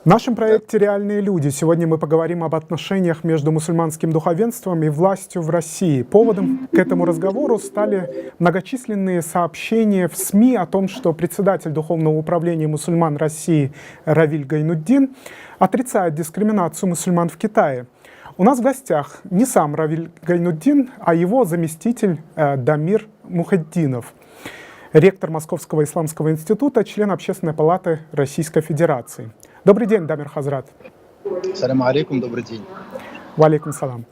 В нашем проекте «Реальные люди» сегодня мы поговорим об отношениях между мусульманским духовенством и властью в России. Поводом к этому разговору стали многочисленные сообщения в СМИ о том, что председатель Духовного управления мусульман России Равиль Гайнутдин отрицает дискриминацию мусульман в Китае. У нас в гостях не сам Равиль Гайнутдин, а его заместитель Дамир Мухиддинов, ректор Московского исламского института, член Общественной палаты Российской Федерации. Добрый день, Дамир Хазрат. Саляму алейкум, добрый день. Валейкум салам.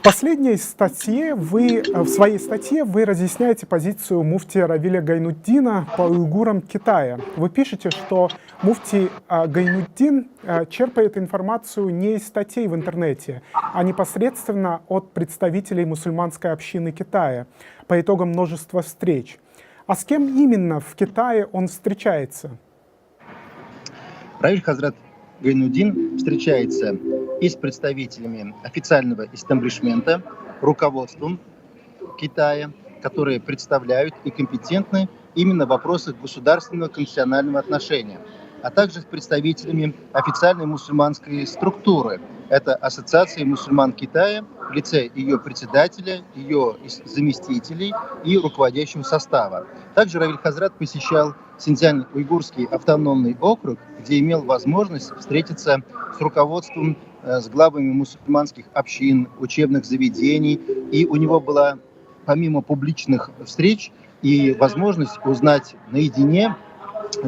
В своей статье вы разъясняете позицию муфтия Равиля Гайнутдина по уйгурам Китая. Вы пишете, что муфтий Гайнутдин черпает информацию не из статей в интернете, а непосредственно от представителей мусульманской общины Китая по итогам множества встреч. А с кем именно в Китае он встречается? Равиль Хазрат Гайнутдин встречается и с представителями официального истеблишмента, руководством Китая, которые представляют и компетентны именно в вопросах государственного конфессионального отношения, а также с представителями официальной мусульманской структуры. Это Ассоциация мусульман Китая в лице ее председателя, ее заместителей и руководящего состава. Также Равиль Хазрат посещал Синьцзянь-Уйгурский автономный округ, где имел возможность встретиться с руководством, с главами мусульманских общин, учебных заведений. И у него была, помимо публичных встреч, и возможность узнать наедине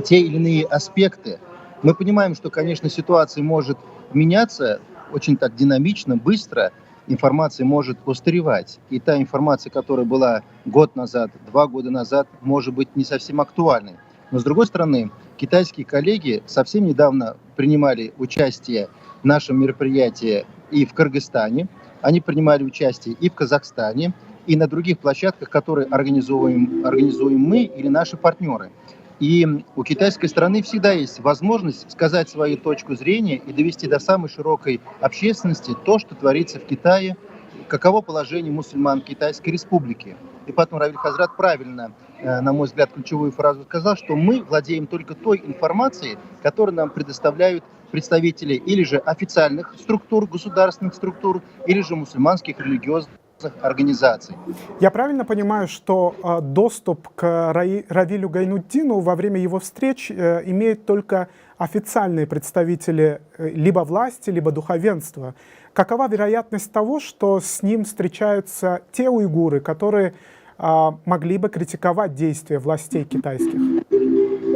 те или иные аспекты. Мы понимаем, что, конечно, ситуация может меняться очень так динамично, быстро, информация может устаревать. И та информация, которая была год назад, 2 года назад, может быть не совсем актуальной. Но, с другой стороны, китайские коллеги совсем недавно принимали участие в нашем мероприятии и в Кыргызстане, они принимали участие и в Казахстане, и на других площадках, которые организуем мы или наши партнеры. И у китайской стороны всегда есть возможность сказать свою точку зрения и довести до самой широкой общественности то, что творится в Китае, каково положение мусульман Китайской Республики. И поэтому Равиль Хазрат правильно, на мой взгляд, ключевую фразу сказал, что мы владеем только той информацией, которую нам предоставляют представители или же официальных структур, государственных структур, или же мусульманских религиозных организаций. Я правильно понимаю, что доступ к Равилю Гайнутдину во время его встреч имеют только официальные представители либо власти, либо духовенства? Какова вероятность того, что с ним встречаются те уйгуры, которые могли бы критиковать действия властей китайских?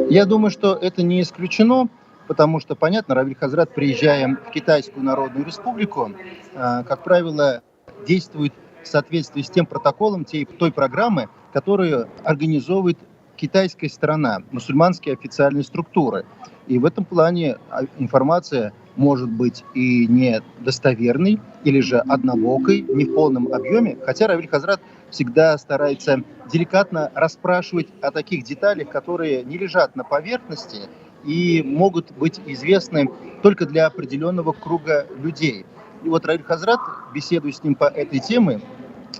Я думаю, что это не исключено, потому что, понятно, Равиль Хазрат, приезжая в Китайскую Народную Республику, как правило, действует в соответствии с тем протоколом, той программы, которую организовывает китайская сторона, мусульманские официальные структуры. И в этом плане информация может быть и недостоверной, или же однобокой, не в полном объеме, хотя Равиль Хазрат всегда старается деликатно расспрашивать о таких деталях, которые не лежат на поверхности и могут быть известны только для определенного круга людей. И вот Равиль Хазрат, беседуя с ним по этой теме,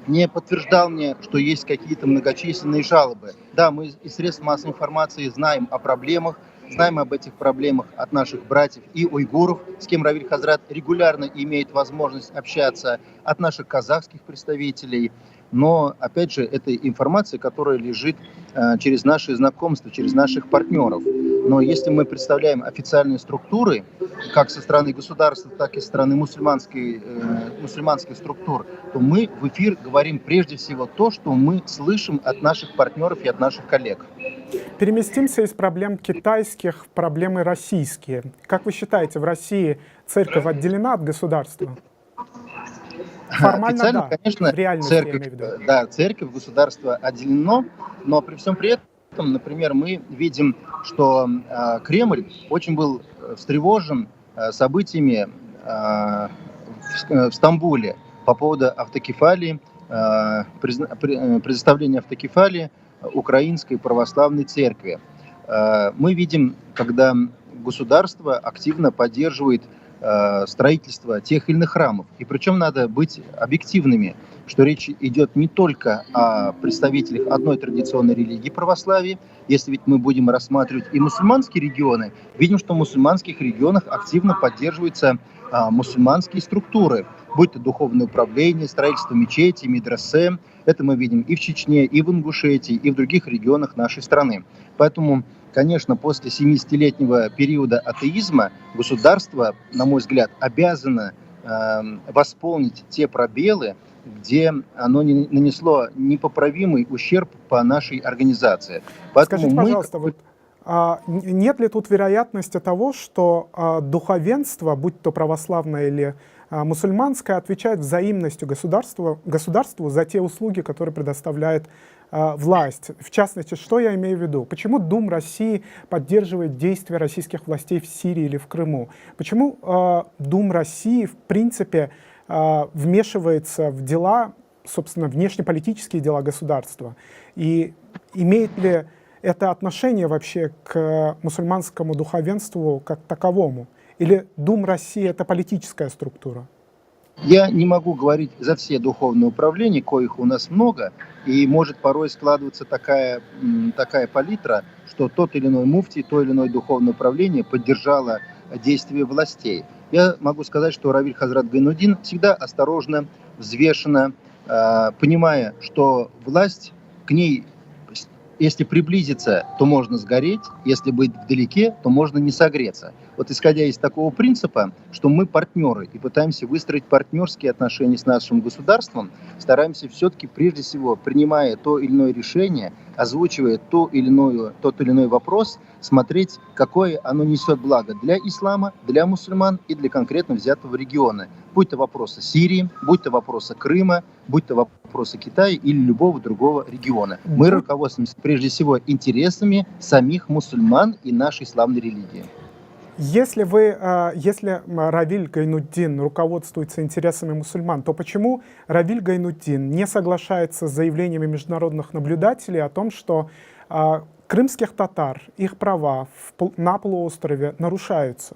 не подтверждал мне, что есть какие-то многочисленные жалобы. Да, мы из средств массовой информации знаем о проблемах, знаем об этих проблемах от наших братьев и уйгуров, с кем Равиль Хазрат регулярно имеет возможность общаться, от наших казахских представителей. Но, опять же, это информация, которая лежит через наши знакомства, через наших партнеров. Но если мы представляем официальные структуры, как со стороны государства, так и со стороны мусульманских структур, то мы в эфир говорим прежде всего то, что мы слышим от наших партнеров и от наших коллег. Переместимся из проблем китайских в проблемы российские. Как вы считаете, в России церковь отделена от государства? Формально, официально, да. конечно, В реальности, церковь, я имею в виду. да, церковь, государство отделено, но при всем при этом, например, мы видим, что Кремль очень был встревожен событиями в Стамбуле по поводу автокефалии, предоставления автокефалии Украинской православной церкви. Мы видим, когда государство активно поддерживает строительства тех или иных храмов. И причем надо быть объективными, что речь идет не только о представителях одной традиционной религии православия. Если ведь мы будем рассматривать и мусульманские регионы, видим, что в мусульманских регионах активно поддерживаются мусульманские структуры, будь то духовное управление, строительство мечети, медресе. Это мы видим и в Чечне, и в Ингушетии, и в других регионах нашей страны. Поэтому, конечно, после 70-летнего периода атеизма государство, на мой взгляд, обязано восполнить те пробелы, где оно нанесло непоправимый ущерб по нашей организации. Поэтому Скажите, пожалуйста, нет ли тут вероятности того, что духовенство, будь то православное или мусульманское, отвечает взаимностью государству за те услуги, которые предоставляет власть? В частности, что я имею в виду? Почему Дум России поддерживает действия российских властей в Сирии или в Крыму? Почему Дум России, в принципе, вмешивается в дела, собственно, внешнеполитические дела государства? И имеет ли это отношение вообще к мусульманскому духовенству как таковому? Или Дум России — это политическая структура? Я не могу говорить за все духовные управления, коих у нас много, и может порой складываться такая палитра, что тот или иной муфтий, то или иное духовное управление поддержало действия властей. Я могу сказать, что Равиль Хазрат Гайнуддин всегда осторожно, взвешенно, понимая, что власть к ней, если приблизиться, то можно сгореть, если быть вдалеке, то можно не согреться. Вот исходя из такого принципа, что мы партнеры и пытаемся выстроить партнерские отношения с нашим государством, стараемся все-таки прежде всего, принимая то или иное решение, озвучивая тот или иной вопрос, смотреть, какое оно несет благо для ислама, для мусульман и для конкретно взятого региона. Будь то вопросы Сирии, будь то вопросы Крыма, будь то вопросы Китая или любого другого региона. Мы руководствуемся прежде всего интересами самих мусульман и нашей исламной религии. Если Равиль Гайнуддин руководствуется интересами мусульман, то почему Равиль Гайнуддин не соглашается с заявлениями международных наблюдателей о том, что крымских татар, их права на полуострове нарушаются?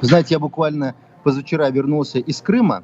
Знаете, я буквально позавчера вернулся из Крыма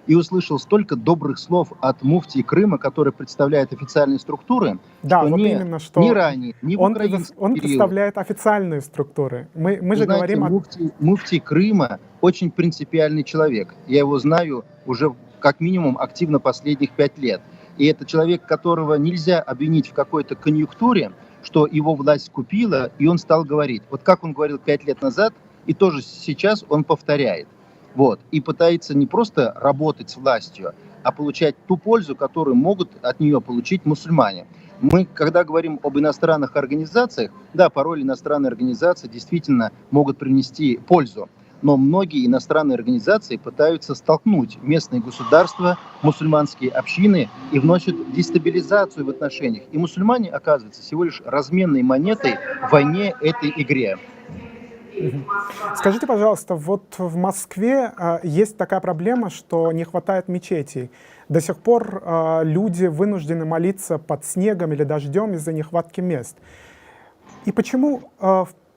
и услышал столько добрых слов от муфтии Крыма, который представляет официальные структуры, да, что вот именно, что ни ранее, ни в украинском он период. представляет официальные структуры. Мы же знаете, говорим муфтий Крыма очень принципиальный человек. Я его знаю уже как минимум активно последних 5 лет. И это человек, которого нельзя обвинить в какой-то конъюнктуре, что его власть купила, и он стал говорить. Вот как он говорил 5 лет назад, и тоже сейчас он повторяет. Вот. И пытается не просто работать с властью, а получать ту пользу, которую могут от нее получить мусульмане. Мы, когда говорим об иностранных организациях, да, порой иностранные организации действительно могут принести пользу, но многие иностранные организации пытаются столкнуть местные государства, мусульманские общины и вносят дестабилизацию в отношениях. И мусульмане оказываются всего лишь разменной монетой в войне этой игре. Скажите, пожалуйста, вот в Москве есть такая проблема, что не хватает мечетей. До сих пор люди вынуждены молиться под снегом или дождем из-за нехватки мест. И почему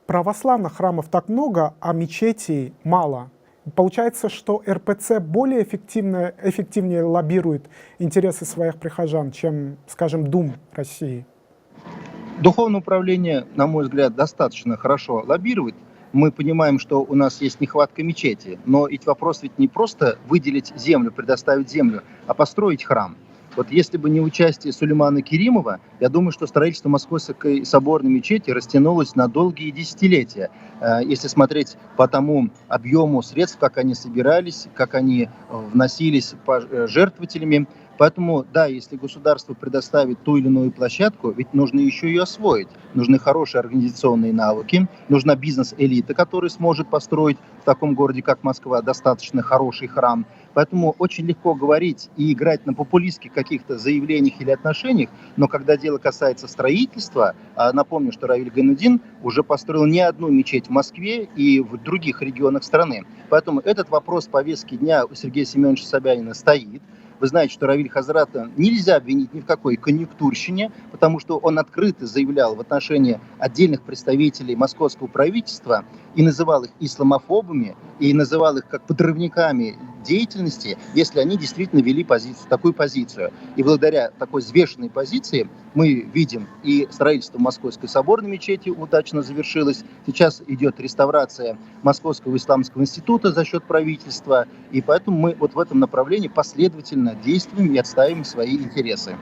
православных храмов так много, а мечетей мало? Получается, что РПЦ более эффективнее лоббирует интересы своих прихожан, чем, скажем, Дум России? Духовное управление, на мой взгляд, достаточно хорошо лоббирует. Мы понимаем, что у нас есть нехватка мечети, но ведь вопрос ведь не просто выделить землю, предоставить землю, а построить храм. Вот если бы не участие Сулеймана Керимова, я думаю, что строительство Московской соборной мечети растянулось на долгие десятилетия. Если смотреть по тому объему средств, как они собирались, как они вносились жертвователями. Поэтому, да, если государство предоставит ту или иную площадку, ведь нужно еще ее освоить. Нужны хорошие организационные навыки, нужна бизнес-элита, которая сможет построить в таком городе, как Москва, достаточно хороший храм. Поэтому очень легко говорить и играть на популистских каких-то заявлениях или отношениях, но когда дело касается строительства, напомню, что Равиль Гайнуддин уже построил не одну мечеть в Москве и в других регионах страны. Поэтому этот вопрос повестки дня у Сергея Семеновича Собянина стоит. Вы знаете, что Равиль Хазрата нельзя обвинить ни в какой конъюнктурщине, потому что он открыто заявлял в отношении отдельных представителей московского правительства и называл их исламофобами, и называл их как подрывниками деятельности, если они действительно вели такую позицию. И благодаря такой взвешенной позиции мы видим и строительство Московской соборной мечети удачно завершилось. Сейчас идет реставрация Московского исламского института за счет правительства. И поэтому мы вот в этом направлении последовательно действуем и отстаиваем свои интересы.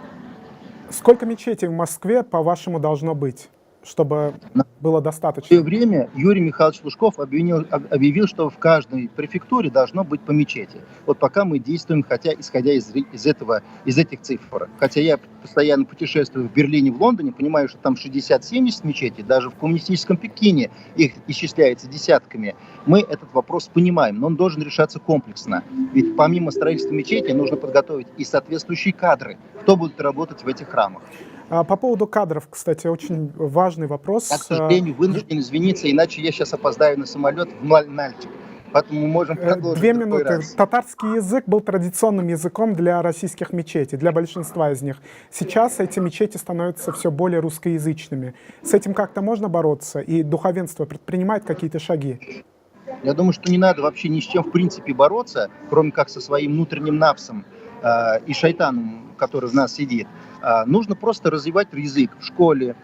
Сколько мечетей в Москве, по-вашему, должно быть, чтобы было В достаточно? свое время Юрий Михайлович Лужков объявил, что в каждой префектуре должно быть по мечети. Вот пока мы действуем, исходя из этих цифр. Хотя я постоянно путешествую в Берлине, в Лондоне, понимаю, что там 60-70 мечетей, даже в коммунистическом Пекине их исчисляется десятками. Мы этот вопрос понимаем, но он должен решаться комплексно. Ведь помимо строительства мечети нужно подготовить и соответствующие кадры, кто будет работать в этих храмах. По поводу кадров, кстати, очень важный вопрос. Я, к сожалению, вынужден извиниться, иначе я сейчас опоздаю на самолет в Нальчик. Поэтому мы можем продолжить 2 в другой минуты. раз. Татарский язык был традиционным языком для российских мечетей, для большинства из них. Сейчас эти мечети становятся все более русскоязычными. С этим как-то можно бороться? И духовенство предпринимает какие-то шаги? Я думаю, что не надо вообще ни с чем в принципе бороться, кроме как со своим внутренним напсом и шайтаном, который в нас сидит. Нужно просто развивать язык в школе,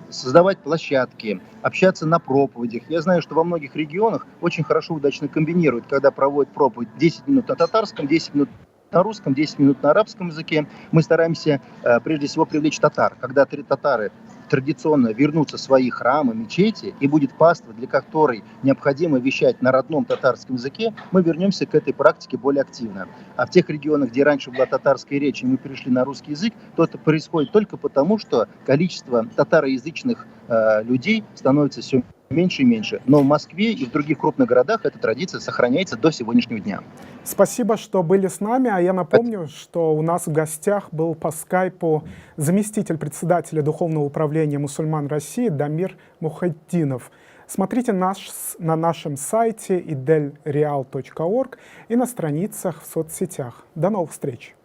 создавать площадки, общаться на проповедях. Я знаю, что во многих регионах очень хорошо, удачно комбинируют, когда проводят проповедь 10 минут на татарском, 10 минут на русском, 10 минут на арабском языке. Мы стараемся прежде всего привлечь татар. Когда татары традиционно вернутся в свои храмы, мечети, и будет паства, для которой необходимо вещать на родном татарском языке, мы вернемся к этой практике более активно. А в тех регионах, где раньше была татарская речь, и мы перешли на русский язык, то это происходит только потому, что количество татароязычных людей становится все меньше и меньше. Но в Москве и в других крупных городах эта традиция сохраняется до сегодняшнего дня. Спасибо, что были с нами. А я напомню, что у нас в гостях был по скайпу заместитель председателя Духовного управления мусульман России Дамир Мухайдинов. Смотрите на нашем сайте idelreal.org и на страницах в соцсетях. До новых встреч!